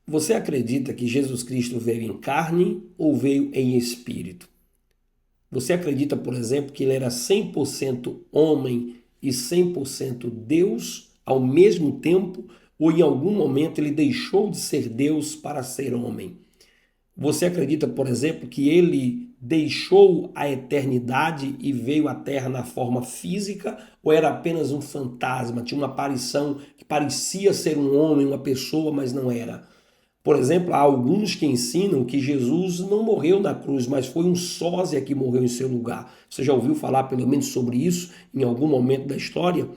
Você acredita que Jesus Cristo veio em carne ou veio em espírito? Você acredita, por exemplo, que ele era 100% homem e 100% Deus ao mesmo tempo? Ou em algum momento ele deixou de ser Deus para ser homem? Você acredita, por exemplo, que ele deixou a eternidade e veio à Terra na forma física? Ou era apenas um fantasma? Tinha uma aparição que parecia ser um homem, uma pessoa, mas não era? Por exemplo, há alguns que ensinam que Jesus não morreu na cruz, mas foi um sósia que morreu em seu lugar. Você já ouviu falar pelo menos sobre isso em algum momento da história?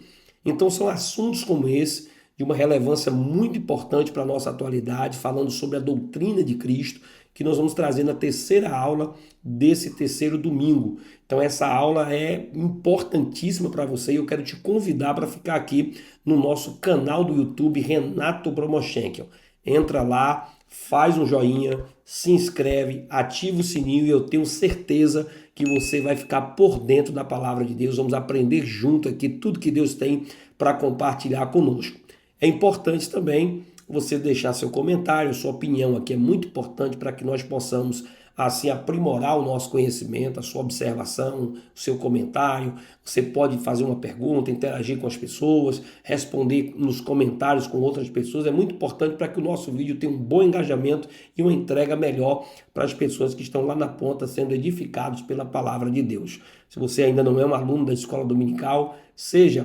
Então são assuntos como esse de uma relevância muito importante para a nossa atualidade, falando sobre a doutrina de Cristo, que nós vamos trazer na terceira aula desse terceiro domingo. Então essa aula é importantíssima para você e eu quero te convidar para ficar aqui no nosso canal do YouTube Renato Promochenkel. Entra lá, faz um joinha, se inscreve, ativa o sininho e eu tenho certeza que você vai ficar por dentro da palavra de Deus. Vamos aprender junto aqui tudo que Deus tem para compartilhar conosco. É importante também você deixar seu comentário, sua opinião aqui é muito importante para que nós possamos assim aprimorar o nosso conhecimento, a sua observação, o seu comentário. Você pode fazer uma pergunta, interagir com as pessoas, responder nos comentários com outras pessoas. É muito importante para que o nosso vídeo tenha um bom engajamento e uma entrega melhor para as pessoas que estão lá na ponta sendo edificados pela palavra de Deus. Se você ainda não é um aluno da escola dominical,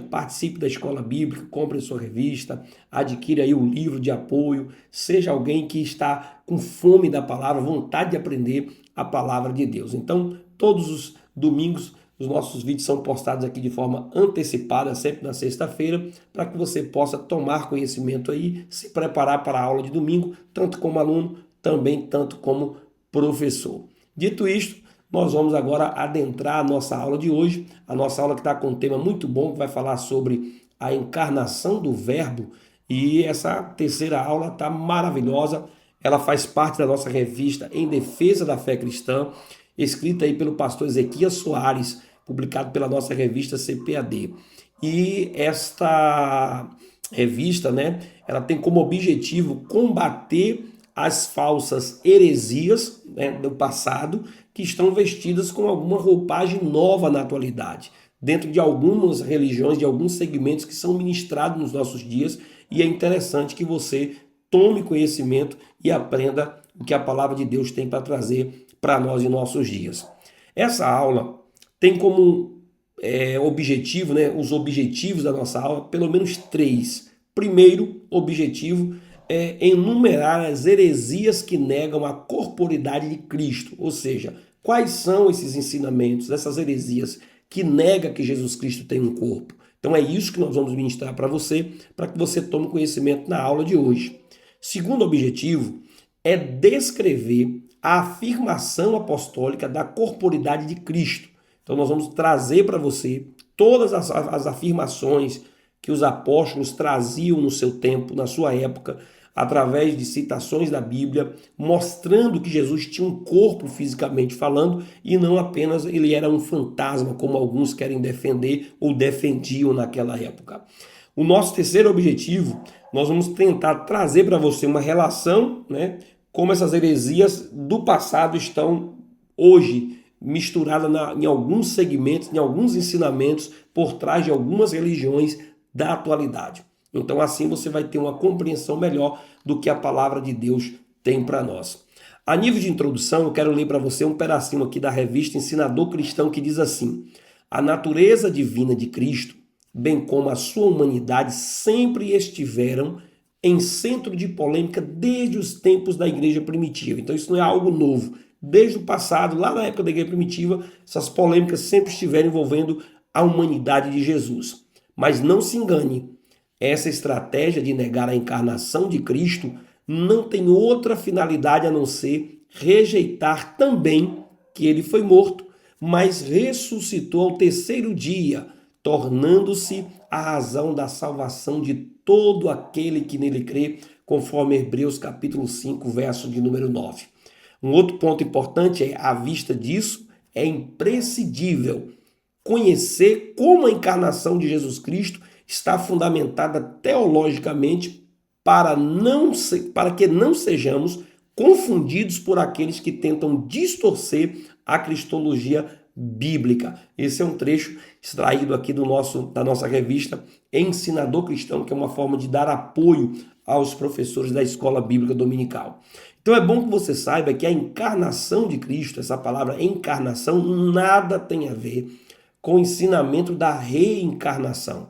participe da escola bíblica, compre sua revista, adquira aí o livro de apoio, seja alguém que está com fome da palavra, vontade de aprender a palavra de Deus. Então, todos os domingos, os nossos vídeos são postados aqui de forma antecipada, sempre na sexta-feira, para que você possa tomar conhecimento aí, se preparar para a aula de domingo, tanto como aluno, também tanto como professor. Dito isto, nós vamos agora adentrar a nossa aula de hoje, a nossa aula que está com um tema muito bom, que vai falar sobre a encarnação do Verbo, e essa terceira aula está maravilhosa, ela faz parte da nossa revista Em Defesa da Fé Cristã, escrita aí pelo pastor Ezequias Soares, publicado pela nossa revista CPAD. E esta revista, né, ela tem como objetivo combater as falsas heresias, né, do passado que estão vestidas com alguma roupagem nova na atualidade, dentro de algumas religiões, de alguns segmentos que são ministrados nos nossos dias, e é interessante que você tome conhecimento e aprenda o que a palavra de Deus tem para trazer para nós em nossos dias. Essa aula tem como objetivo, né, os objetivos da nossa aula, pelo menos três. Primeiro objetivo é enumerar as heresias que negam a corporidade de Cristo, ou seja, quais são esses ensinamentos, essas heresias que negam que Jesus Cristo tem um corpo. Então é isso que nós vamos ministrar para que você tome conhecimento na aula de hoje. Segundo objetivo é descrever a afirmação apostólica da corporidade de Cristo. Então nós vamos trazer para você todas as afirmações que os apóstolos traziam no seu tempo, na sua época, através de citações da Bíblia, mostrando que Jesus tinha um corpo fisicamente falando e não apenas ele era um fantasma, como alguns querem defender ou defendiam naquela época. O nosso terceiro objetivo, nós vamos tentar trazer para você uma relação, né, como essas heresias do passado estão hoje misturadas em alguns segmentos, em alguns ensinamentos, por trás de algumas religiões da atualidade. Então assim você vai ter uma compreensão melhor do que a palavra de Deus tem para nós. A nível de introdução, eu quero ler para você um pedacinho aqui da revista Ensinador Cristão que diz assim: a natureza divina de Cristo, bem como a sua humanidade, sempre estiveram em centro de polêmica desde os tempos da igreja primitiva. Então isso não é algo novo. Desde o passado, lá na época da igreja primitiva, essas polêmicas sempre estiveram envolvendo a humanidade de Jesus. Mas não se engane, essa estratégia de negar a encarnação de Cristo não tem outra finalidade a não ser rejeitar também que ele foi morto, mas ressuscitou ao terceiro dia, tornando-se a razão da salvação de todo aquele que nele crê, conforme Hebreus capítulo 5, verso de número 9. Um outro ponto importante é, à vista disso, é imprescindível conhecer como a encarnação de Jesus Cristo está fundamentada teologicamente para que não sejamos confundidos por aqueles que tentam distorcer a cristologia bíblica. Esse é um trecho extraído aqui da nossa revista Ensinador Cristão, que é uma forma de dar apoio aos professores da escola bíblica dominical. Então é bom que você saiba que a encarnação de Cristo, essa palavra encarnação, nada tem a ver com o ensinamento da reencarnação.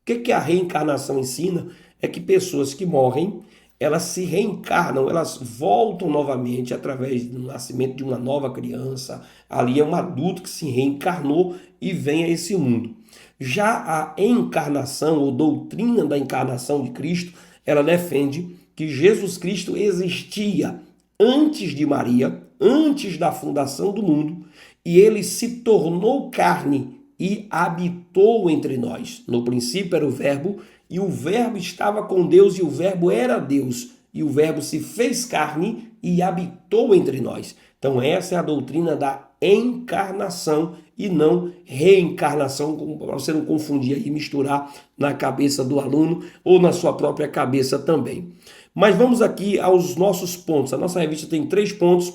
O que a reencarnação ensina? É que pessoas que morrem, elas se reencarnam, elas voltam novamente através do nascimento de uma nova criança. Ali é um adulto que se reencarnou e vem a esse mundo. Já a encarnação, ou doutrina da encarnação de Cristo, ela defende que Jesus Cristo existia antes de Maria, antes da fundação do mundo, e ele se tornou carne e habitou entre nós. No princípio era o Verbo, e o Verbo estava com Deus, e o Verbo era Deus, e o Verbo se fez carne e habitou entre nós. Então essa é a doutrina da encarnação e não reencarnação, para você não confundir e misturar na cabeça do aluno ou na sua própria cabeça também. Mas vamos aqui aos nossos pontos. A nossa revista tem 3 pontos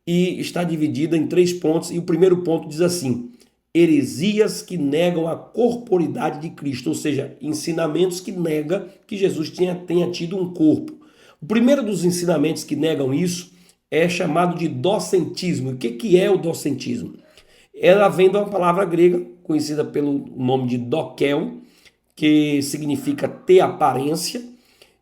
e está dividida em 3 pontos, e o primeiro ponto diz assim: heresias que negam a corporidade de Cristo, ou seja, ensinamentos que negam que Jesus tenha tido um corpo. O primeiro dos ensinamentos que negam isso é chamado de docentismo. O que é o docentismo? Ela vem de uma palavra grega, conhecida pelo nome de dokel, que significa ter aparência,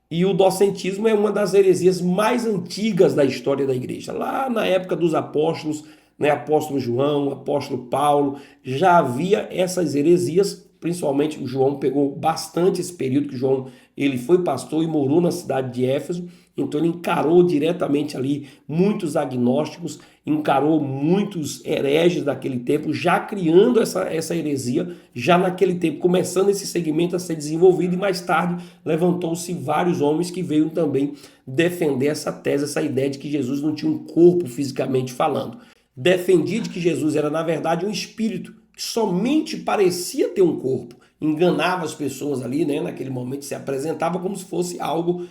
e o docentismo é uma das heresias mais antigas da história da igreja. Lá na época dos apóstolos, apóstolo João, apóstolo Paulo, já havia essas heresias, principalmente o João pegou bastante esse período, que João ele foi pastor e morou na cidade de Éfeso, então ele encarou diretamente ali muitos agnósticos, encarou muitos hereges daquele tempo, já criando essa heresia, já naquele tempo, começando esse segmento a ser desenvolvido, e mais tarde levantou-se vários homens que veio também defender essa tese, essa ideia de que Jesus não tinha um corpo fisicamente falando. Defendia de que Jesus era, na verdade, um espírito que somente parecia ter um corpo. Enganava as pessoas ali, naquele momento se apresentava como se fosse algo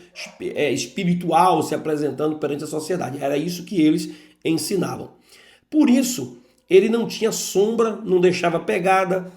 espiritual, se apresentando perante a sociedade. Era isso que eles ensinavam. Por isso, ele não tinha sombra, não deixava pegada.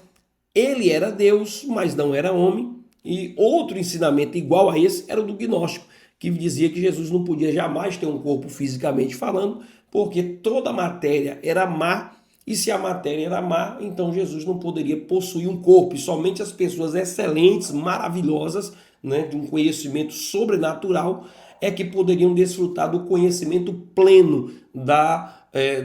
Ele era Deus, mas não era homem. E outro ensinamento igual a esse era o do gnóstico, que dizia que Jesus não podia jamais ter um corpo fisicamente falando, porque toda a matéria era má, e se a matéria era má, então Jesus não poderia possuir um corpo, e somente as pessoas excelentes, maravilhosas, de um conhecimento sobrenatural, é que poderiam desfrutar do conhecimento pleno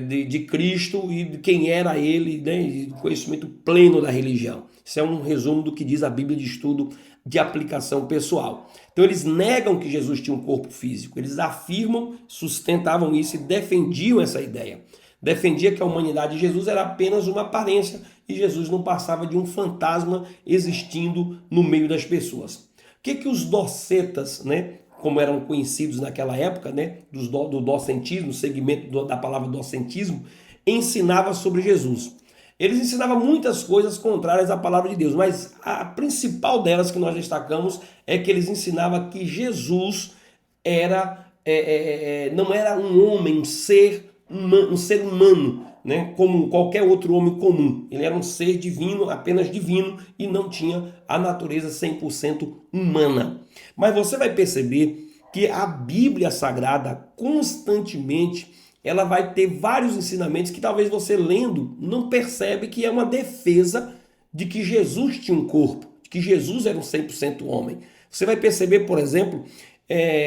de Cristo e de quem era ele, do conhecimento pleno da religião. Isso é um resumo do que diz a Bíblia de Estudo de Aplicação Pessoal. Então eles negam que Jesus tinha um corpo físico, eles afirmam, sustentavam isso e defendiam essa ideia. Defendia que a humanidade de Jesus era apenas uma aparência e Jesus não passava de um fantasma existindo no meio das pessoas. O que os docetas, como eram conhecidos naquela época, do docentismo, segmento da palavra docentismo, ensinava sobre Jesus? Eles ensinavam muitas coisas contrárias à palavra de Deus, mas a principal delas que nós destacamos é que eles ensinavam que Jesus não era um homem, um ser humano, como qualquer outro homem comum. Ele era um ser divino, apenas divino, e não tinha a natureza 100% humana. Mas você vai perceber que a Bíblia Sagrada, constantemente, ela vai ter vários ensinamentos que talvez você lendo não percebe que é uma defesa de que Jesus tinha um corpo, de que Jesus era um 100% homem. Você vai perceber, por exemplo,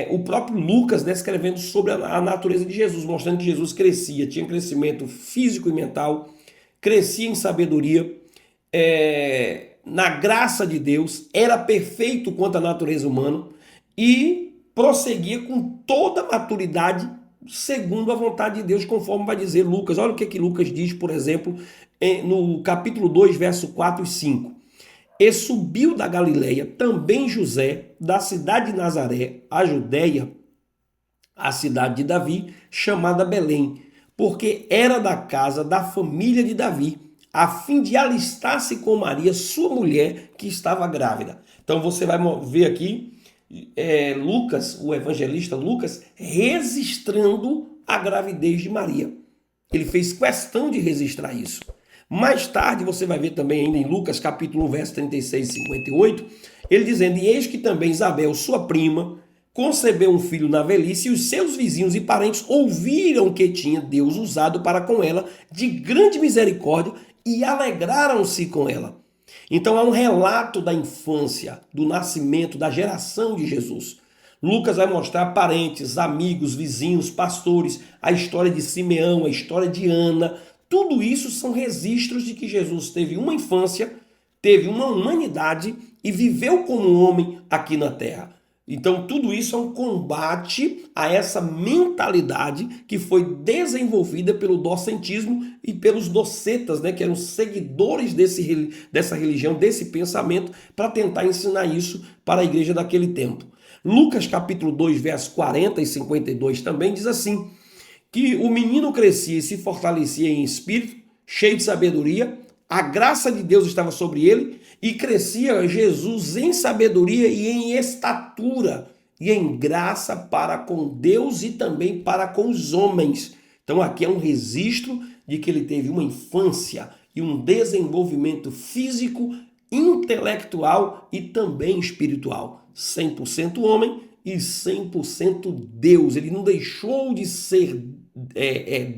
o próprio Lucas descrevendo sobre a natureza de Jesus, mostrando que Jesus crescia, tinha crescimento físico e mental, crescia em sabedoria, na graça de Deus, era perfeito quanto à natureza humana e prosseguia com toda a maturidade segundo a vontade de Deus, conforme vai dizer Lucas. Olha o que Lucas diz, por exemplo, no capítulo 2, verso 4 e 5. E subiu da Galileia também José, da cidade de Nazaré, a Judéia, a cidade de Davi, chamada Belém, porque era da casa da família de Davi, a fim de alistar-se com Maria, sua mulher, que estava grávida. Então você vai ver aqui, Lucas, o evangelista Lucas, registrando a gravidez de Maria. Ele fez questão de registrar isso. Mais tarde, você vai ver também ainda em Lucas capítulo 1, verso 36 e 58, ele dizendo: e eis que também Isabel, sua prima, concebeu um filho na velhice, e os seus vizinhos e parentes ouviram que tinha Deus usado para com ela de grande misericórdia e alegraram-se com ela. Então há um relato da infância, do nascimento, da geração de Jesus. Lucas vai mostrar parentes, amigos, vizinhos, pastores, a história de Simeão, a história de Ana. Tudo isso são registros de que Jesus teve uma infância, teve uma humanidade e viveu como homem aqui na terra. Então tudo isso é um combate a essa mentalidade que foi desenvolvida pelo docentismo e pelos docetas, né, que eram seguidores dessa religião, desse pensamento, para tentar ensinar isso para a igreja daquele tempo. Lucas capítulo 2, versos 40 e 52 também diz assim, que o menino crescia e se fortalecia em espírito, cheio de sabedoria, a graça de Deus estava sobre ele e crescia Jesus em sabedoria e em estatura e em graça para com Deus e também para com os homens. Então aqui é um registro de que ele teve uma infância e um desenvolvimento físico, intelectual e também espiritual. 100% homem e 100% Deus. Ele não deixou de ser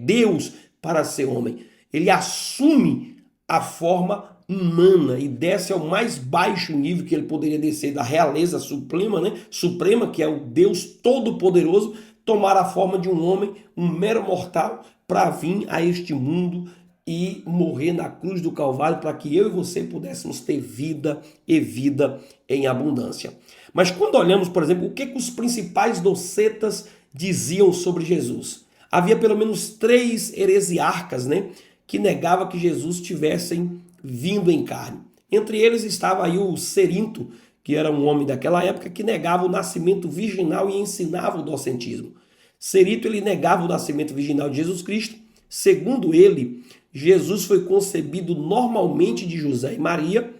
Deus para ser homem. Ele assume a forma humana e desce ao mais baixo nível que ele poderia descer, da realeza suprema, né? Suprema, que é o Deus Todo-Poderoso, tomar a forma de um homem, um mero mortal, para vir a este mundo e morrer na cruz do Calvário para que eu e você pudéssemos ter vida e vida em abundância. Mas quando olhamos, por exemplo, o que os principais docetas diziam sobre Jesus? Havia pelo menos 3 heresiarcas, né, que negavam que Jesus tivesse vindo em carne. Entre eles estava aí o Cerinto, que era um homem daquela época que negava o nascimento virginal e ensinava o docentismo. Cerinto, ele negava o nascimento virginal de Jesus Cristo. Segundo ele, Jesus foi concebido normalmente de José e Maria,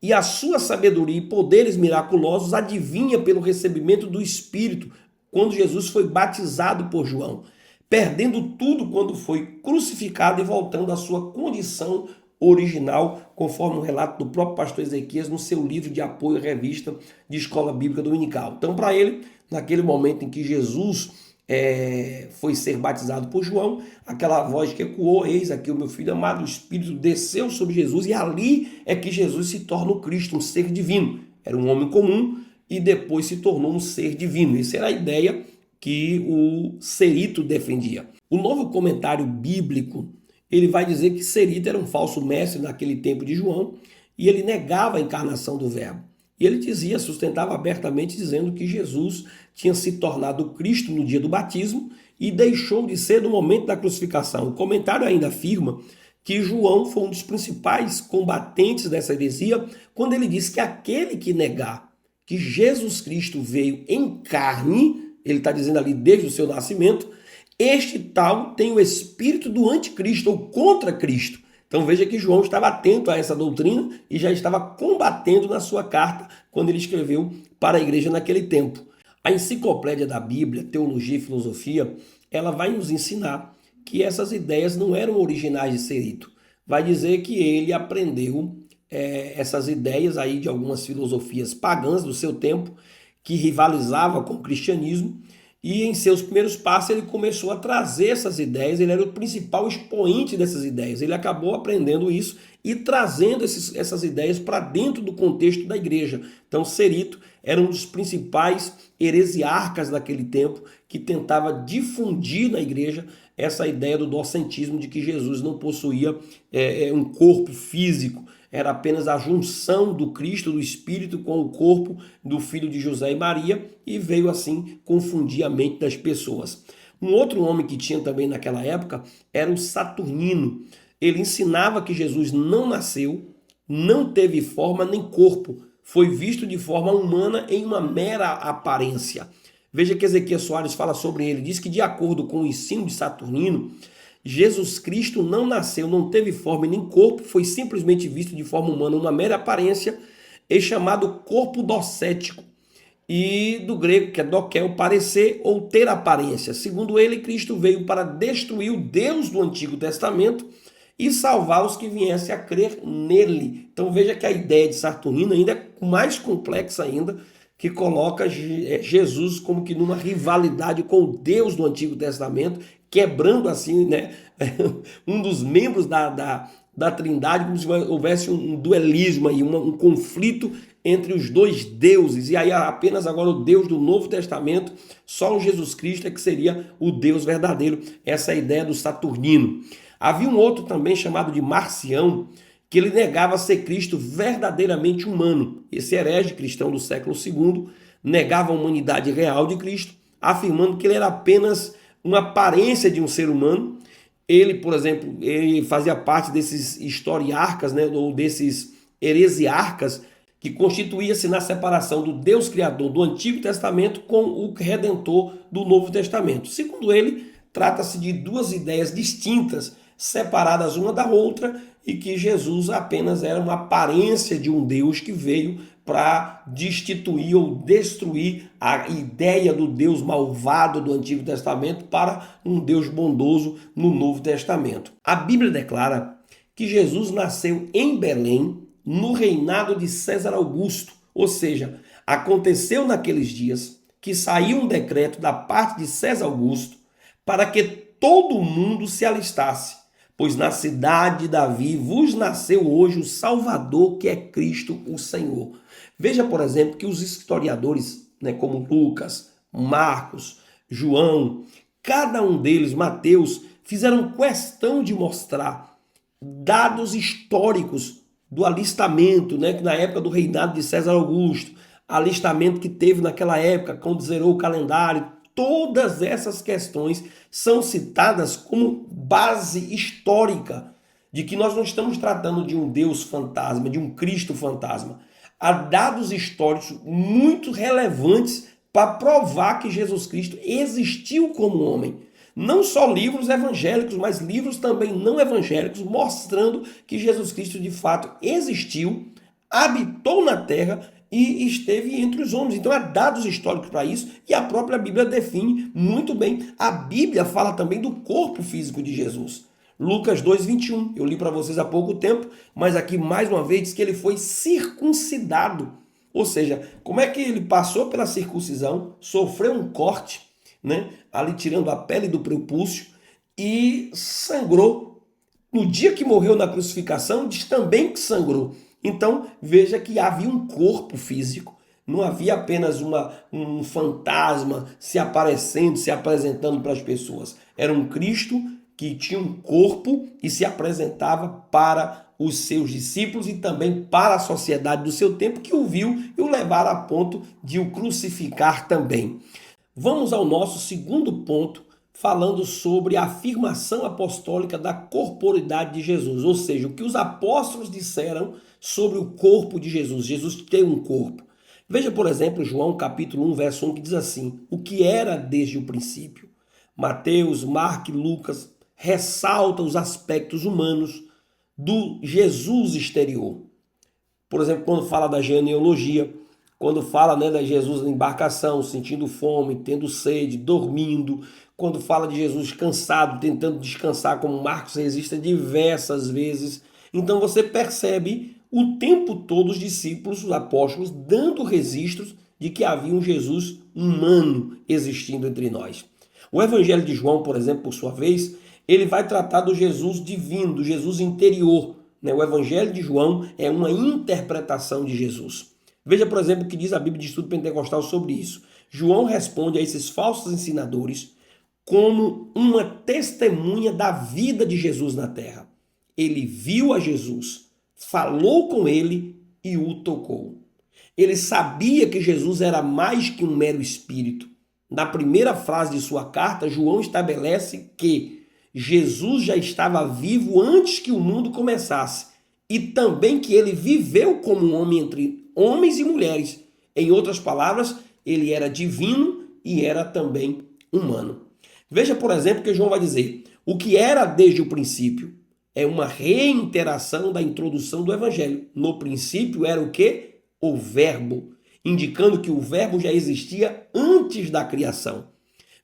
e a sua sabedoria e poderes miraculosos adivinha pelo recebimento do Espírito, quando Jesus foi batizado por João, perdendo tudo quando foi crucificado e voltando à sua condição original, conforme o relato do próprio pastor Ezequias no seu livro de apoio à revista de Escola Bíblica Dominical. Então, para ele, naquele momento em que Jesus foi ser batizado por João, aquela voz que ecoou: eis aqui o meu filho amado, o Espírito desceu sobre Jesus, e ali é que Jesus se torna o Cristo, um ser divino. Era um homem comum e depois se tornou um ser divino. Essa era a ideia que o Cerito defendia. O Novo Comentário Bíblico, ele vai dizer que Cerito era um falso mestre naquele tempo de João e ele negava a encarnação do Verbo. E ele dizia, sustentava abertamente, dizendo que Jesus tinha se tornado Cristo no dia do batismo e deixou de ser no momento da crucificação. O comentário ainda afirma que João foi um dos principais combatentes dessa heresia quando ele diz que aquele que negar que Jesus Cristo veio em carne, ele está dizendo ali desde o seu nascimento, este tal tem o espírito do anticristo ou contra Cristo. Então veja que João estava atento a essa doutrina e já estava combatendo na sua carta quando ele escreveu para a igreja naquele tempo. A enciclopédia da Bíblia, Teologia e Filosofia, ela vai nos ensinar que essas ideias não eram originais de Cerito. Vai dizer que ele aprendeu essas ideias aí de algumas filosofias pagãs do seu tempo, que rivalizava com o cristianismo, e em seus primeiros passos ele começou a trazer essas ideias, ele era o principal expoente dessas ideias. Ele acabou aprendendo isso e trazendo essas ideias para dentro do contexto da igreja. Então Cerito era um dos principais heresiarcas daquele tempo que tentava difundir na igreja essa ideia do docentismo de que Jesus não possuía um corpo físico, era apenas a junção do Cristo, do Espírito, com o corpo do filho de José e Maria, e veio assim confundir a mente das pessoas. Um outro homem que tinha também naquela época era o Saturnino. Ele ensinava que Jesus não nasceu, não teve forma nem corpo, foi visto de forma humana em uma mera aparência. Veja que Ezequias Soares fala sobre ele, diz que de acordo com o ensino de Saturnino, Jesus Cristo não nasceu, não teve forma nem corpo, foi simplesmente visto de forma humana, uma mera aparência, é chamado corpo docético. e do grego, que é dokel, parecer ou ter aparência. Segundo ele, Cristo veio para destruir o Deus do Antigo Testamento e salvar os que viessem a crer nele. Então veja que a ideia de Saturnino ainda é mais complexa ainda, que coloca Jesus como que numa rivalidade com o Deus do Antigo Testamento, quebrando assim, né, um dos membros da Trindade, como se houvesse um duelismo aí, um conflito entre os dois deuses, e aí apenas agora o Deus do Novo Testamento, só o Jesus Cristo é que seria o Deus verdadeiro. Essa é a ideia do Saturnino. Havia um outro também chamado de Marcião, que ele negava ser Cristo verdadeiramente humano. Esse herege cristão do século II negava a humanidade real de Cristo, afirmando que ele era apenas uma aparência de um ser humano. Ele, por exemplo, ele fazia parte desses historiarcas, né, ou desses heresiarcas, que constituía-se na separação do Deus Criador do Antigo Testamento com o Redentor do Novo Testamento. Segundo ele, trata-se de duas ideias distintas, separadas uma da outra, e que Jesus apenas era uma aparência de um Deus que veio para destituir ou destruir a ideia do Deus malvado do Antigo Testamento para um Deus bondoso no Novo Testamento. A Bíblia declara que Jesus nasceu em Belém, no reinado de César Augusto, ou seja, aconteceu naqueles dias que saiu um decreto da parte de César Augusto para que todo mundo se alistasse, pois na cidade de Davi vos nasceu hoje o Salvador, que é Cristo o Senhor. Veja, por exemplo, que os historiadores, né, como Lucas, Marcos, João, cada um deles, Mateus, fizeram questão de mostrar dados históricos do alistamento, né, que na época do reinado de César Augusto, alistamento que teve naquela época, quando zerou o calendário. Todas essas questões são citadas como base histórica de que nós não estamos tratando de um Deus fantasma, de um Cristo fantasma. Há dados históricos muito relevantes para provar que Jesus Cristo existiu como homem. Não só livros evangélicos, mas livros também não evangélicos, mostrando que Jesus Cristo de fato existiu, habitou na terra e esteve entre os homens. Então há dados históricos para isso e a própria Bíblia define muito bem. A Bíblia fala também do corpo físico de Jesus. Lucas 2:21, eu li para vocês há pouco tempo, mas aqui mais uma vez diz que ele foi circuncidado. Ou seja, como é que ele passou pela circuncisão, sofreu um corte, né, ali tirando a pele do prepúcio e sangrou. No dia que morreu na crucificação, diz também que sangrou. Então, veja que havia um corpo físico, não havia apenas um fantasma se aparecendo, se apresentando para as pessoas. Era um Cristo que tinha um corpo e se apresentava para os seus discípulos e também para a sociedade do seu tempo, que o viu e o levaram a ponto de o crucificar também. Vamos ao nosso segundo ponto, falando sobre a afirmação apostólica da corporidade de Jesus, ou seja, o que os apóstolos disseram sobre o corpo de Jesus. Jesus tem um corpo. Veja, por exemplo, João capítulo 1, verso 1, que diz assim: o que era desde o princípio. Mateus, Marcos e Lucas ressaltam os aspectos humanos do Jesus exterior. Por exemplo, quando fala da genealogia, quando fala, né, de Jesus na embarcação, sentindo fome, tendo sede, dormindo, quando fala de Jesus cansado, tentando descansar, como Marcos registra diversas vezes. Então você percebe o tempo todo os discípulos, os apóstolos, dando registros de que havia um Jesus humano existindo entre nós. O Evangelho de João, por exemplo, por sua vez, ele vai tratar do Jesus divino, do Jesus interior. O Evangelho de João é uma interpretação de Jesus. Veja, por exemplo, o que diz a Bíblia de Estudo Pentecostal sobre isso. João responde a esses falsos ensinadores como uma testemunha da vida de Jesus na terra. Ele viu a Jesus, falou com ele e o tocou. Ele sabia que Jesus era mais que um mero espírito. Na primeira frase de sua carta, João estabelece que Jesus já estava vivo antes que o mundo começasse e também que ele viveu como um homem entre homens e mulheres. Em outras palavras, ele era divino e era também humano. Veja, por exemplo, que João vai dizer: o que era desde o princípio é uma reiteração da introdução do Evangelho. No princípio era o quê? O Verbo. indicando que o verbo já existia antes da criação.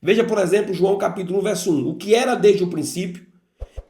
Veja, por exemplo, João capítulo 1, verso 1. O que era desde o princípio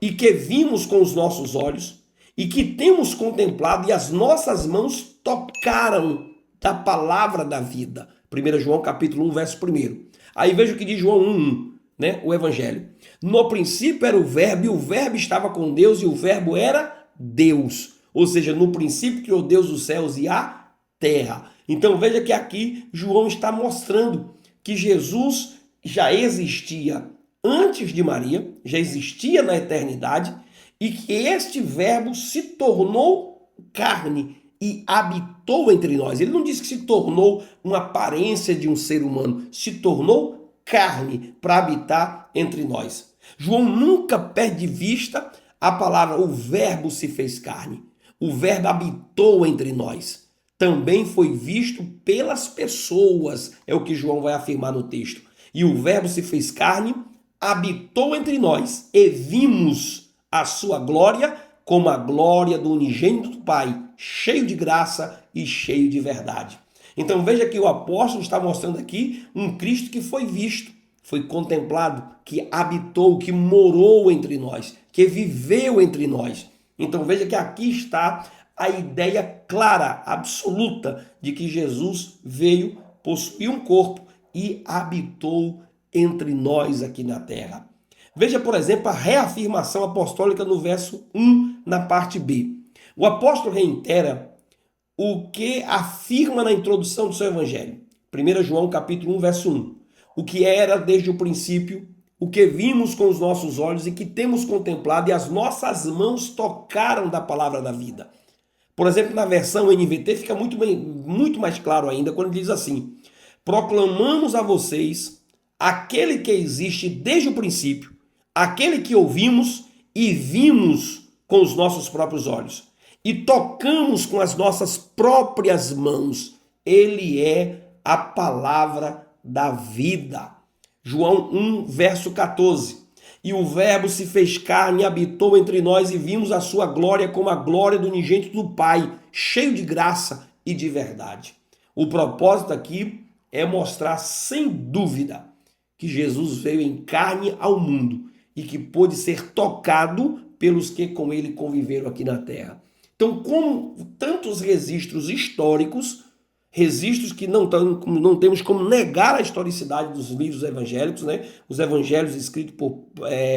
e que vimos com os nossos olhos e que temos contemplado e as nossas mãos tocaram da palavra da vida. 1 João capítulo 1, verso 1. Aí veja o que diz João 1:1, né? O Evangelho. No princípio era o verbo e o verbo estava com Deus e o verbo era Deus. Ou seja, no princípio criou Deus os céus e a terra. Então veja que aqui João está mostrando que Jesus já existia antes de Maria, já existia na eternidade e que este verbo se tornou carne e habitou entre nós. Ele não disse que se tornou uma aparência de um ser humano, se tornou carne para habitar entre nós. João nunca perde de vista a palavra, o verbo se fez carne. O verbo habitou entre nós. Também foi visto pelas pessoas, é o que João vai afirmar no texto. E o verbo se fez carne, habitou entre nós e vimos a sua glória como a glória do unigênito do Pai, cheio de graça e cheio de verdade. Então veja que o apóstolo está mostrando aqui um Cristo que foi visto, foi contemplado, que habitou, que morou entre nós, que viveu entre nós. Então veja que aqui está a ideia clara, absoluta, de que Jesus veio, possuir um corpo e habitou entre nós aqui na terra. Veja, por exemplo, a reafirmação apostólica no verso 1, na parte B. O apóstolo reitera o que afirma na introdução do seu evangelho. 1 João capítulo 1, verso 1. O que era desde o princípio, o que vimos com os nossos olhos e que temos contemplado e as nossas mãos tocaram da palavra da vida. Por exemplo, na versão NVT fica muito mais claro ainda quando diz assim: proclamamos a vocês aquele que existe desde o princípio, aquele que ouvimos e vimos com os nossos próprios olhos e tocamos com as nossas próprias mãos. Ele é a palavra da vida. João 1, verso 14. E o verbo se fez carne e habitou entre nós e vimos a sua glória como a glória do unigênito do Pai, cheio de graça e de verdade. O propósito aqui é mostrar sem dúvida que Jesus veio em carne ao mundo e que pôde ser tocado pelos que com ele conviveram aqui na terra. Então, como tantos registros históricos, registros que não temos como negar a historicidade dos livros evangélicos, né? Os evangelhos escritos por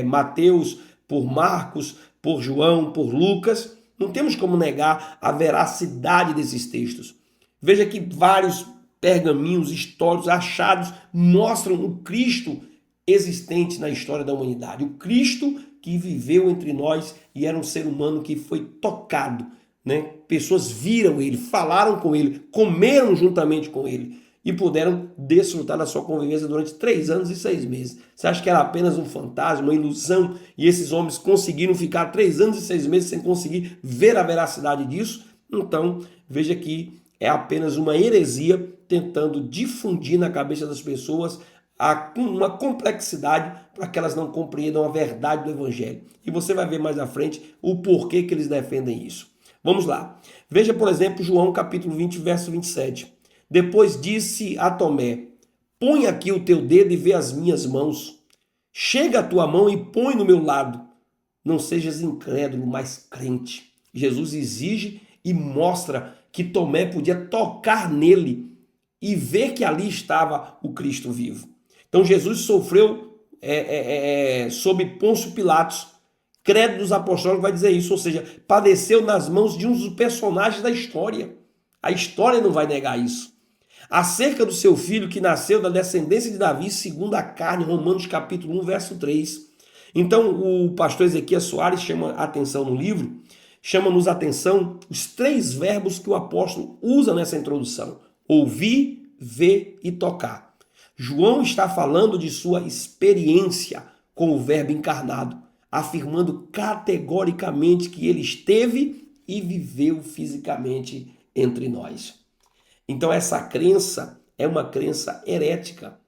Mateus, por Marcos, por João, por Lucas, não temos como negar a veracidade desses textos. Veja que vários pergaminhos históricos achados mostram o Cristo existente na história da humanidade. O Cristo que viveu entre nós e era um ser humano que foi tocado, né? Pessoas viram ele, falaram com ele, comeram juntamente com ele e puderam desfrutar da sua convivência durante 3 anos e 6 meses. Você acha que era apenas um fantasma, uma ilusão, e esses homens conseguiram ficar 3 anos e 6 meses sem conseguir ver a veracidade disso? Então, veja que é apenas uma heresia tentando difundir na cabeça das pessoas uma complexidade para que elas não compreendam a verdade do Evangelho. E você vai ver mais à frente o porquê que eles defendem isso. Vamos lá. Veja, por exemplo, João capítulo 20, verso 27. Depois disse a Tomé: põe aqui o teu dedo e vê as minhas mãos. Chega a tua mão e põe no meu lado. Não sejas incrédulo, mas crente. Jesus exige e mostra que Tomé podia tocar nele e ver que ali estava o Cristo vivo. Então Jesus sofreu sob Pôncio Pilatos. Credo dos Apostólicos vai dizer isso, ou seja, padeceu nas mãos de um dos personagens da história. A história não vai negar isso. Acerca do seu filho que nasceu da descendência de Davi, segundo a carne, Romanos capítulo 1, verso 3. Então o pastor Ezequias Soares chama a atenção no livro, chama-nos a atenção os 3 verbos que o apóstolo usa nessa introdução: ouvir, ver e tocar. João está falando de sua experiência com o verbo encarnado, afirmando categoricamente que ele esteve e viveu fisicamente entre nós. Então essa crença é uma crença herética,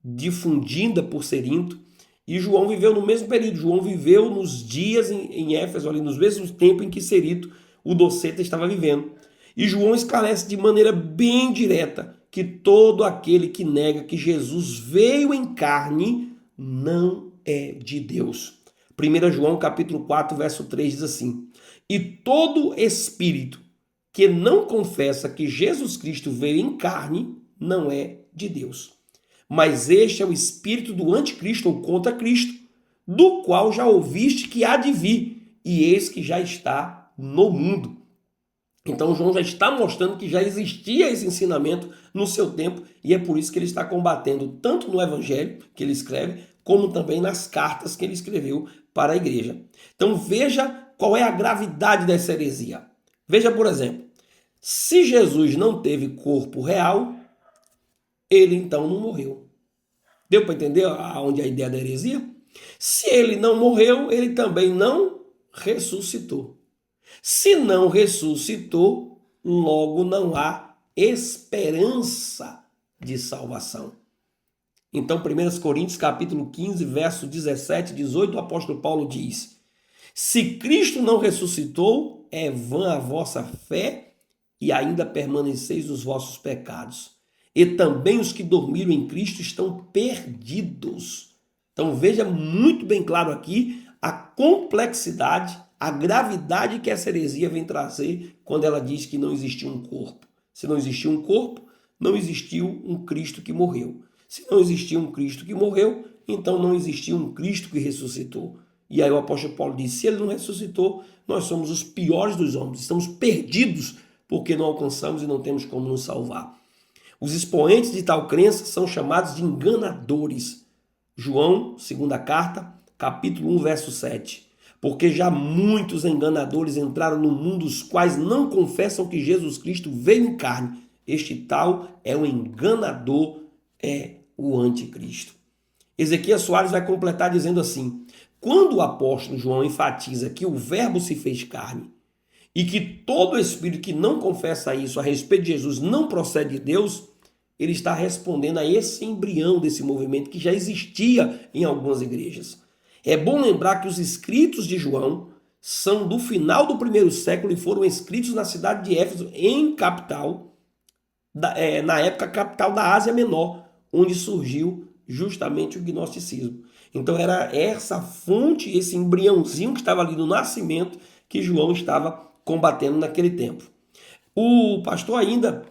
difundida por Cerinto, e João viveu no mesmo período. João viveu nos dias em Éfeso, ali nos mesmos tempos em que Cerinto, o doceta, estava vivendo. E João esclarece de maneira bem direta que todo aquele que nega que Jesus veio em carne não é de Deus. 1 João capítulo 4, verso 3 diz assim: e todo espírito que não confessa que Jesus Cristo veio em carne não é de Deus. Mas este é o espírito do anticristo ou contra Cristo, do qual já ouviste que há de vir, e eis que já está no mundo. Então João já está mostrando que já existia esse ensinamento no seu tempo, e é por isso que ele está combatendo tanto no evangelho que ele escreve, como também nas cartas que ele escreveu para a igreja. Então veja qual é a gravidade dessa heresia. Veja, por exemplo, se Jesus não teve corpo real, ele então não morreu. Deu para entender aonde é a ideia da heresia? Se ele não morreu, ele também não ressuscitou. Se não ressuscitou, logo não há esperança de salvação. Então, 1 Coríntios capítulo 15, verso 17 e 18, o apóstolo Paulo diz: se Cristo não ressuscitou, é vã a vossa fé e ainda permaneceis nos vossos pecados. E também os que dormiram em Cristo estão perdidos. Então veja muito bem claro aqui a complexidade, a gravidade que essa heresia vem trazer quando ela diz que não existiu um corpo. Se não existiu um corpo, não existiu um Cristo que morreu. Se não existiu um Cristo que morreu, então não existiu um Cristo que ressuscitou. E aí o apóstolo Paulo diz: se ele não ressuscitou, nós somos os piores dos homens, estamos perdidos porque não alcançamos e não temos como nos salvar. Os expoentes de tal crença são chamados de enganadores. João, segunda carta, capítulo 1, verso 7. Porque já muitos enganadores entraram no mundo, os quais não confessam que Jesus Cristo veio em carne. Este tal é o enganador, é o anticristo. Ezequias Soares vai completar dizendo assim: quando o apóstolo João enfatiza que o verbo se fez carne e que todo espírito que não confessa isso a respeito de Jesus não procede de Deus, ele está respondendo a esse embrião desse movimento que já existia em algumas igrejas. É bom lembrar que os escritos de João são do final do primeiro século e foram escritos na cidade de Éfeso, em capital, na época capital da Ásia Menor, onde surgiu justamente o gnosticismo. Então era essa fonte, esse embriãozinho que estava ali no nascimento, que João estava combatendo naquele tempo. O pastor ainda,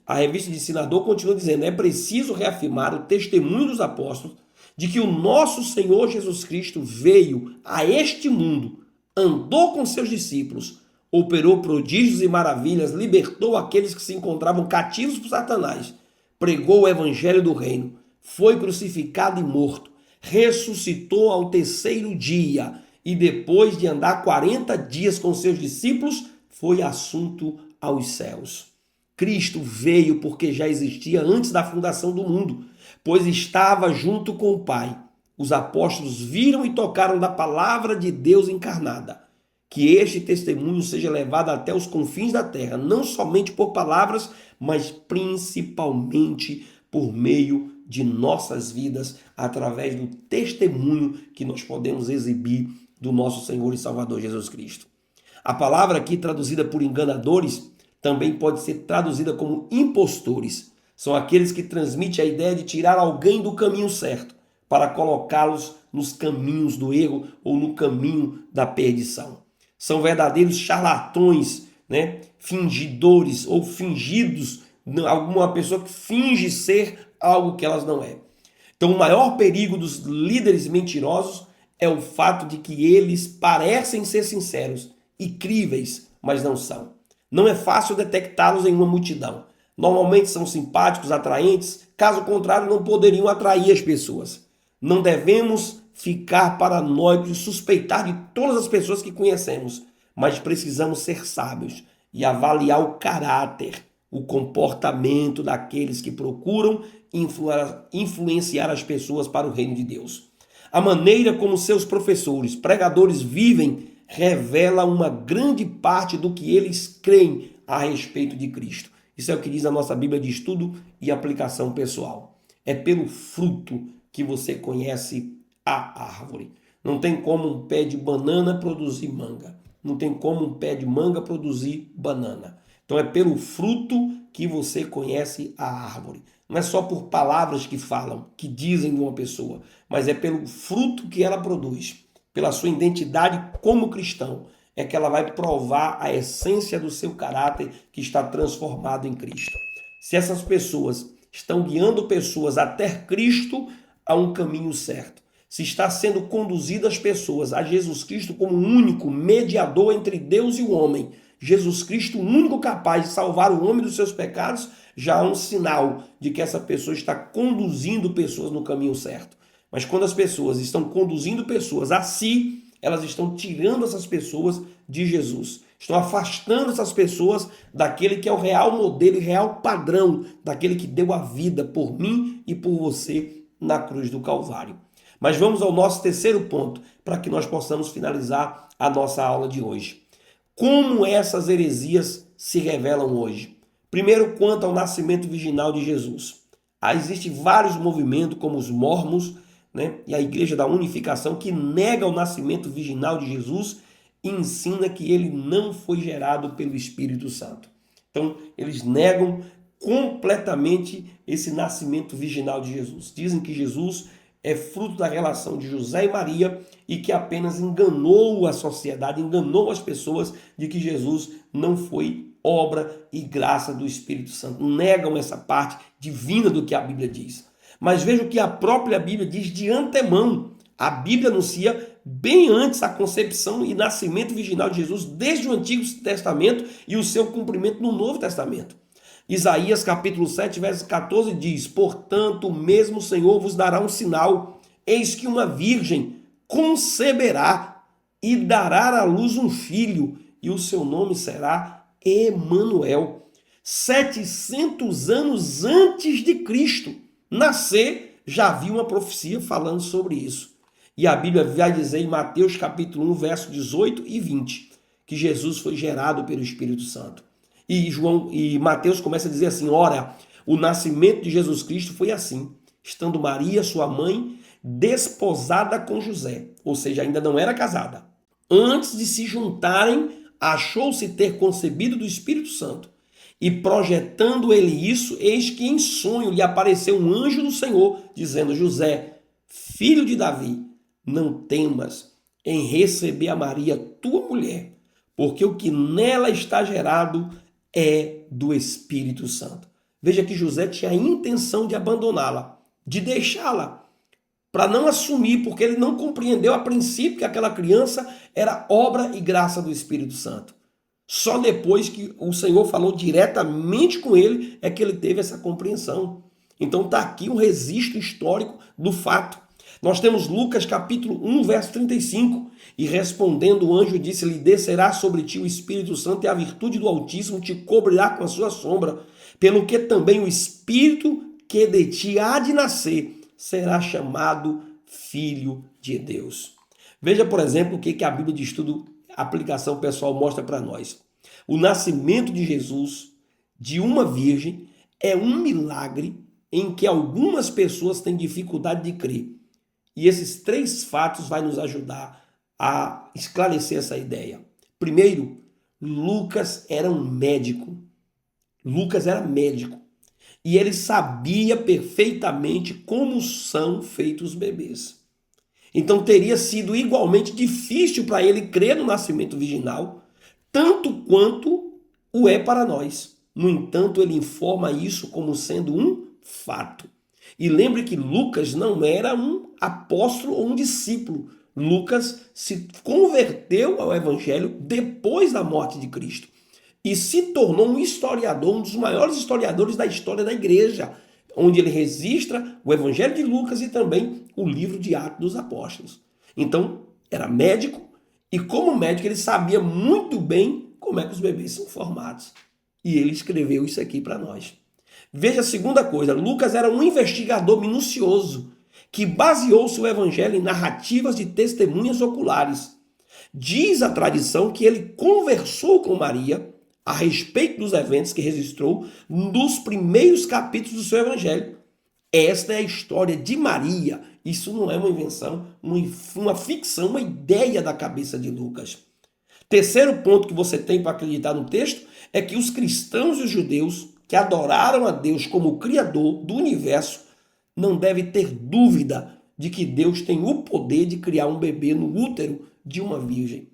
a revista de Ensinador continua dizendo: é preciso reafirmar o testemunho dos apóstolos de que o nosso Senhor Jesus Cristo veio a este mundo, andou com seus discípulos, operou prodígios e maravilhas, libertou aqueles que se encontravam cativos por Satanás, pregou o evangelho do reino, foi crucificado e morto, ressuscitou ao terceiro dia e depois de andar 40 dias com seus discípulos, foi assunto aos céus. Cristo veio porque já existia antes da fundação do mundo, pois estava junto com o Pai. Os apóstolos viram e tocaram da palavra de Deus encarnada. Que este testemunho seja levado até os confins da terra, não somente por palavras, mas principalmente por meio de nossas vidas, através do testemunho que nós podemos exibir do nosso Senhor e Salvador Jesus Cristo. A palavra aqui traduzida por enganadores também pode ser traduzida como impostores. São aqueles que transmitem a ideia de tirar alguém do caminho certo para colocá-los nos caminhos do erro ou no caminho da perdição. São verdadeiros charlatões, fingidores ou fingidos, alguma pessoa que finge ser algo que elas não é. Então o maior perigo dos líderes mentirosos é o fato de que eles parecem ser sinceros e críveis, mas não são. Não é fácil detectá-los em uma multidão. Normalmente são simpáticos, atraentes, caso contrário não poderiam atrair as pessoas. Não devemos ficar paranoicos e suspeitar de todas as pessoas que conhecemos, mas precisamos ser sábios e avaliar o caráter, o comportamento daqueles que procuram influenciar as pessoas para o reino de Deus. A maneira como seus professores, pregadores vivem revela uma grande parte do que eles creem a respeito de Cristo. Isso é o que diz a nossa Bíblia de estudo e aplicação pessoal. É pelo fruto que você conhece a árvore. Não tem como um pé de banana produzir manga. Não tem como um pé de manga produzir banana. Então é pelo fruto que você conhece a árvore. Não é só por palavras que falam, que dizem de uma pessoa, mas é pelo fruto que ela produz, pela sua identidade como cristão, é que ela vai provar a essência do seu caráter que está transformado em Cristo. Se essas pessoas estão guiando pessoas até Cristo a um caminho certo, se está sendo conduzido as pessoas a Jesus Cristo como o único mediador entre Deus e o homem, Jesus Cristo, o único capaz de salvar o homem dos seus pecados, já há um sinal de que essa pessoa está conduzindo pessoas no caminho certo. Mas quando as pessoas estão conduzindo pessoas a si, elas estão tirando essas pessoas de Jesus. Estão afastando essas pessoas daquele que é o real modelo e real padrão, daquele que deu a vida por mim e por você na cruz do Calvário. Mas vamos ao nosso terceiro ponto, para que nós possamos finalizar a nossa aula de hoje. Como essas heresias se revelam hoje? Primeiro, quanto ao nascimento virginal de Jesus. Existem vários movimentos, como os mormons, e a Igreja da Unificação, que nega o nascimento virginal de Jesus e ensina que ele não foi gerado pelo Espírito Santo. Então, eles negam completamente esse nascimento virginal de Jesus. Dizem que Jesus é fruto da relação de José e Maria e que apenas enganou a sociedade, enganou as pessoas de que Jesus não foi obra e graça do Espírito Santo. Negam essa parte divina do que a Bíblia diz. Mas veja o que a própria Bíblia diz de antemão. A Bíblia anuncia bem antes a concepção e nascimento virginal de Jesus, desde o Antigo Testamento e o seu cumprimento no Novo Testamento. Isaías capítulo 7, verso 14 diz: portanto, o mesmo Senhor vos dará um sinal, eis que uma virgem conceberá e dará à luz um filho, e o seu nome será Emanuel. 700 anos antes de Cristo nascer, já havia uma profecia falando sobre isso. E a Bíblia vai dizer em Mateus capítulo 1, verso 18 e 20, que Jesus foi gerado pelo Espírito Santo. E Mateus começa a dizer assim: ora, o nascimento de Jesus Cristo foi assim, estando Maria, sua mãe, desposada com José, ou seja, ainda não era casada. Antes de se juntarem, achou-se ter concebido do Espírito Santo. E projetando ele isso, eis que em sonho lhe apareceu um anjo do Senhor, dizendo: José, filho de Davi, não temas em receber a Maria, tua mulher, porque o que nela está gerado é do Espírito Santo. Veja que José tinha a intenção de abandoná-la, de deixá-la, para não assumir, porque ele não compreendeu a princípio que aquela criança era obra e graça do Espírito Santo. Só depois que o Senhor falou diretamente com ele é que ele teve essa compreensão. Então está aqui um registro histórico do fato. Nós temos Lucas capítulo 1, verso 35. E respondendo o anjo disse-lhe: descerá sobre ti o Espírito Santo e a virtude do Altíssimo te cobrirá com a sua sombra, pelo que também o Espírito que de ti há de nascer será chamado Filho de Deus. Veja, por exemplo, o que a Bíblia de Estudo, aplicação pessoal, mostra para nós. O nascimento de Jesus, de uma virgem, é um milagre em que algumas pessoas têm dificuldade de crer. E esses três fatos vão nos ajudar a esclarecer essa ideia. Primeiro, Lucas era um médico. Lucas era médico. E ele sabia perfeitamente como são feitos os bebês. Então teria sido igualmente difícil para ele crer no nascimento virginal, tanto quanto o é para nós. No entanto, ele informa isso como sendo um fato. E lembre que Lucas não era um apóstolo ou um discípulo. Lucas se converteu ao evangelho depois da morte de Cristo e se tornou um historiador, um dos maiores historiadores da história da igreja, onde ele registra o evangelho de Lucas e também o livro de Atos dos Apóstolos. Então, era médico e como médico ele sabia muito bem como é que os bebês são formados. E ele escreveu isso aqui para nós. Veja a segunda coisa, Lucas era um investigador minucioso que baseou seu evangelho em narrativas de testemunhas oculares. Diz a tradição que ele conversou com Maria a respeito dos eventos que registrou nos primeiros capítulos do seu evangelho. Esta é a história de Maria. Isso não é uma invenção, uma ficção, uma ideia da cabeça de Lucas. Terceiro ponto que você tem para acreditar no texto é que os cristãos e os judeus que adoraram a Deus como Criador do universo não devem ter dúvida de que Deus tem o poder de criar um bebê no útero de uma virgem.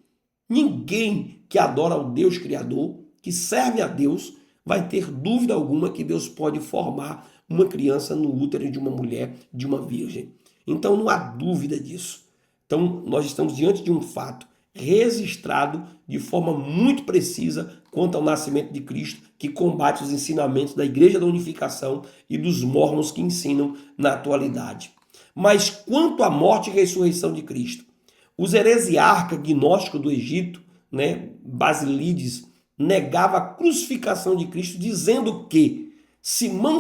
Ninguém que adora ao Deus Criador, que serve a Deus, vai ter dúvida alguma que Deus pode formar uma criança no útero de uma mulher, de uma virgem. Então não há dúvida disso. Então nós estamos diante de um fato registrado de forma muito precisa quanto ao nascimento de Cristo, que combate os ensinamentos da Igreja da Unificação e dos mormons que ensinam na atualidade. Mas quanto à morte e ressurreição de Cristo, os heresiarcas gnósticos do Egito, Basílides, negava a crucificação de Cristo, dizendo que Simão,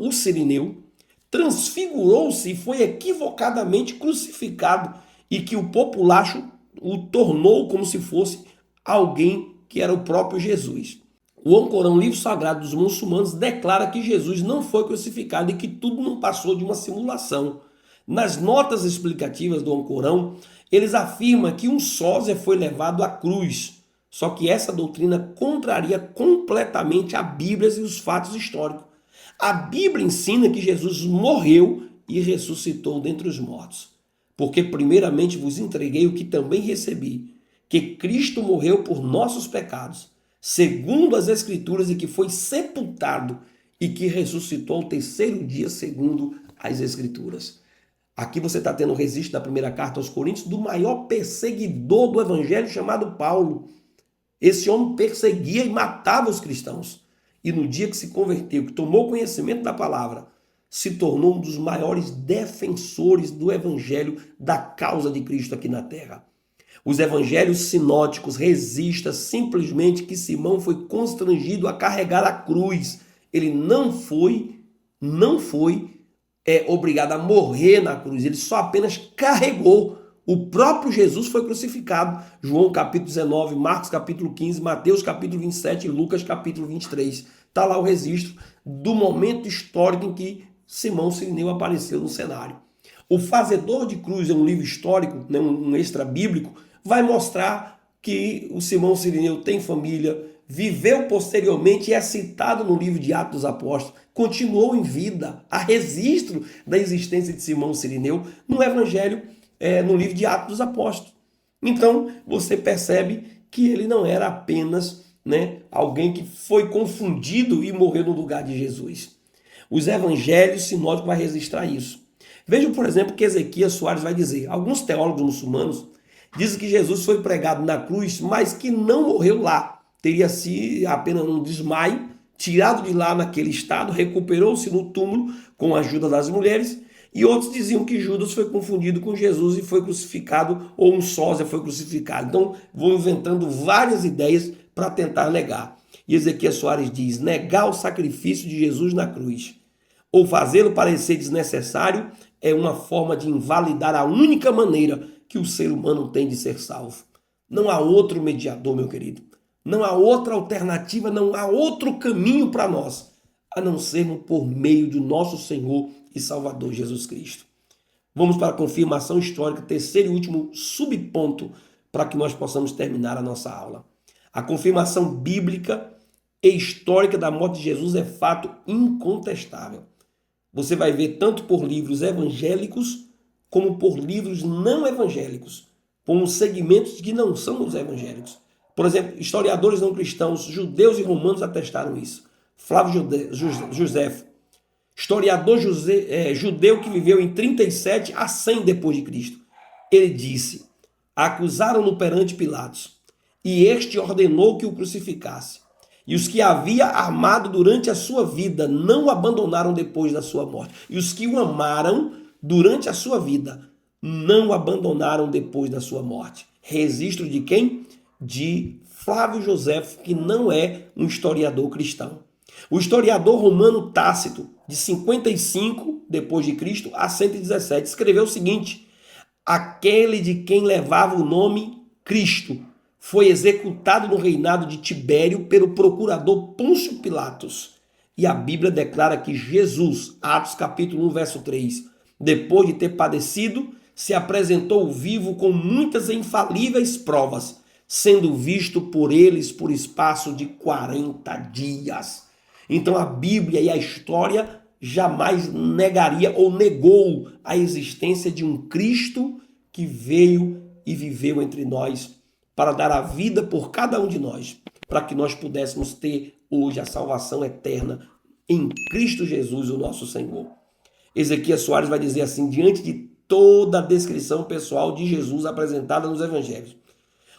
o sirineu, transfigurou-se e foi equivocadamente crucificado e que o populacho o tornou como se fosse alguém que era o próprio Jesus. O Alcorão, livro sagrado dos muçulmanos, declara que Jesus não foi crucificado e que tudo não passou de uma simulação. Nas notas explicativas do Alcorão, eles afirmam que um sósia foi levado à cruz. Só que essa doutrina contraria completamente a Bíblia e os fatos históricos. A Bíblia ensina que Jesus morreu e ressuscitou dentre os mortos. Porque primeiramente vos entreguei o que também recebi, que Cristo morreu por nossos pecados, segundo as Escrituras, e que foi sepultado e que ressuscitou ao terceiro dia, segundo as Escrituras. Aqui você está tendo o registro da primeira carta aos Coríntios do maior perseguidor do Evangelho, chamado Paulo. Esse homem perseguia e matava os cristãos. E no dia que se converteu, que tomou conhecimento da palavra, se tornou um dos maiores defensores do Evangelho, da causa de Cristo aqui na terra. Os evangelhos sinóticos resistem simplesmente que Simão foi constrangido a carregar a cruz. Ele não foi obrigado a morrer na cruz, ele só apenas carregou. O próprio Jesus foi crucificado. João capítulo 19, Marcos capítulo 15, Mateus capítulo 27 e Lucas capítulo 23. Está lá o registro do momento histórico em que Simão Sirineu apareceu no cenário. O Fazedor de Cruz é um livro histórico, um extra bíblico, vai mostrar que o Simão Sirineu tem família, viveu posteriormente e é citado no livro de Atos dos Apóstolos, continuou em vida. Há registro da existência de Simão Sirineu no Evangelho, no livro de Atos dos Apóstolos. Então, você percebe que ele não era apenas alguém que foi confundido e morreu no lugar de Jesus. Os evangelhos sinóticos vão registrar isso. Vejam, por exemplo, que Ezequias Soares vai dizer. Alguns teólogos muçulmanos dizem que Jesus foi pregado na cruz, mas que não morreu lá. Teria sido apenas um desmaio, tirado de lá naquele estado, recuperou-se no túmulo com a ajuda das mulheres. E outros diziam que Judas foi confundido com Jesus e foi crucificado, ou um sósia foi crucificado. Então, vão inventando várias ideias para tentar negar. E Ezequias Soares diz: negar o sacrifício de Jesus na cruz ou fazê-lo parecer desnecessário é uma forma de invalidar a única maneira que o ser humano tem de ser salvo. Não há outro mediador, meu querido. Não há outra alternativa, não há outro caminho para nós, a não sermos por meio do nosso Senhor e Salvador Jesus Cristo. Vamos para a confirmação histórica, terceiro e último subponto, para que nós possamos terminar a nossa aula. A confirmação bíblica e histórica da morte de Jesus é fato incontestável. Você vai ver tanto por livros evangélicos como por livros não evangélicos, com segmentos que não são os evangélicos. Por exemplo, historiadores não cristãos, judeus e romanos atestaram isso. Flávio Josefo, historiador judeu que viveu em 37 a 100 depois de Cristo. Ele disse: acusaram-no perante Pilatos, e este ordenou que o crucificasse. E os que havia armado durante a sua vida não o abandonaram depois da sua morte. E os que o amaram durante a sua vida não o abandonaram depois da sua morte. Registro de quem? De Flávio Josefo, que não é um historiador cristão. O historiador romano Tácito, de 55 depois de Cristo a 117, escreveu o seguinte: aquele de quem levava o nome Cristo foi executado no reinado de Tibério pelo procurador Pôncio Pilatos. E a Bíblia declara que Jesus, Atos capítulo 1, verso 3, depois de ter padecido, se apresentou vivo com muitas e infalíveis provas, sendo visto por eles por espaço de 40 dias. Então a Bíblia e a história jamais negaria ou negou a existência de um Cristo que veio e viveu entre nós para dar a vida por cada um de nós, para que nós pudéssemos ter hoje a salvação eterna em Cristo Jesus, o nosso Senhor. Ezequias Soares vai dizer assim, diante de toda a descrição pessoal de Jesus apresentada nos evangelhos,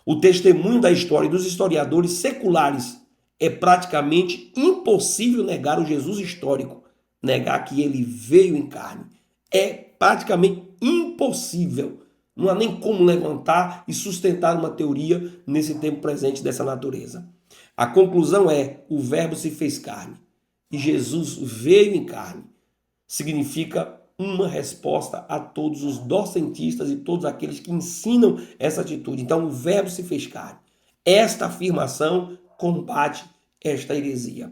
o testemunho da história e dos historiadores seculares é praticamente impossível negar o Jesus histórico, negar que ele veio em carne. É praticamente impossível. Não há nem como levantar e sustentar uma teoria nesse tempo presente dessa natureza. A conclusão é, o verbo se fez carne e Jesus veio em carne. Significa uma resposta a todos os docentistas e todos aqueles que ensinam essa atitude. Então, o verbo se fez carne. Esta afirmação combate esta heresia.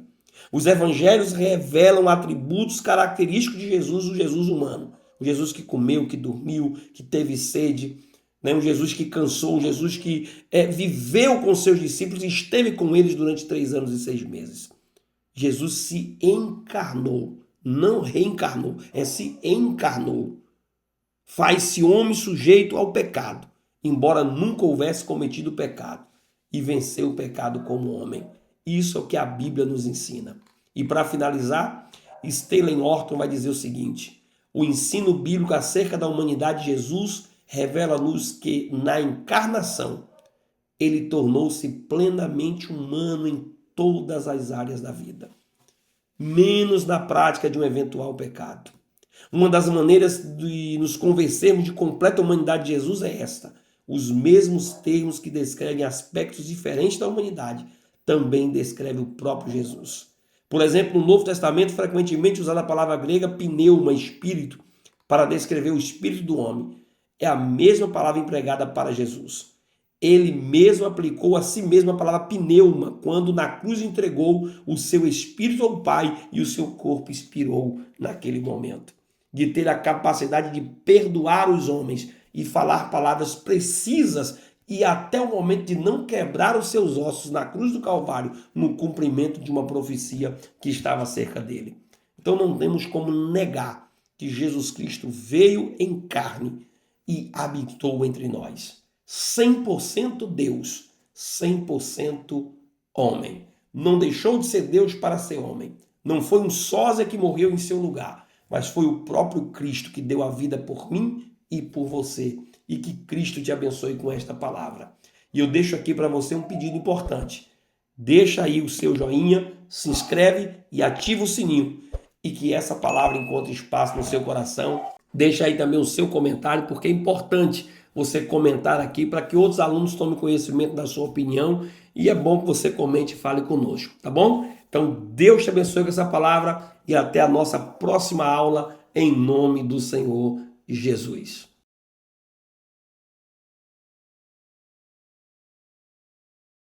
Os evangelhos revelam atributos característicos de Jesus, o Jesus humano. O Jesus que comeu, que dormiu, que teve sede, né? Um Jesus que cansou, um Jesus que viveu com seus discípulos e esteve com eles durante 3 anos e 6 meses. Jesus se encarnou, não reencarnou, se encarnou. Faz-se homem sujeito ao pecado, embora nunca houvesse cometido pecado, e venceu o pecado como homem. Isso é o que a Bíblia nos ensina. E para finalizar, Stellan Orton vai dizer o seguinte: o ensino bíblico acerca da humanidade de Jesus revela-nos que, na encarnação, ele tornou-se plenamente humano em todas as áreas da vida, menos na prática de um eventual pecado. Uma das maneiras de nos convencermos de completa humanidade de Jesus é esta: os mesmos termos que descrevem aspectos diferentes da humanidade também descreve o próprio Jesus. Por exemplo, no Novo Testamento, frequentemente usada a palavra grega pneuma, espírito, para descrever o espírito do homem. É a mesma palavra empregada para Jesus. Ele mesmo aplicou a si mesmo a palavra pneuma, quando na cruz entregou o seu espírito ao Pai e o seu corpo expirou naquele momento. De ter a capacidade de perdoar os homens e falar palavras precisas e até o momento de não quebrar os seus ossos na cruz do Calvário, no cumprimento de uma profecia que estava acerca dele. Então não temos como negar que Jesus Cristo veio em carne e habitou entre nós. 100% Deus, 100% homem. Não deixou de ser Deus para ser homem. Não foi um sósia que morreu em seu lugar, mas foi o próprio Cristo que deu a vida por mim e por você. E que Cristo te abençoe com esta palavra. E eu deixo aqui para você um pedido importante. Deixa aí o seu joinha, se inscreve e ativa o sininho. E que essa palavra encontre espaço no seu coração. Deixa aí também o seu comentário, porque é importante você comentar aqui para que outros alunos tomem conhecimento da sua opinião. E é bom que você comente e fale conosco, tá bom? Então, Deus te abençoe com essa palavra e até a nossa próxima aula, em nome do Senhor Jesus.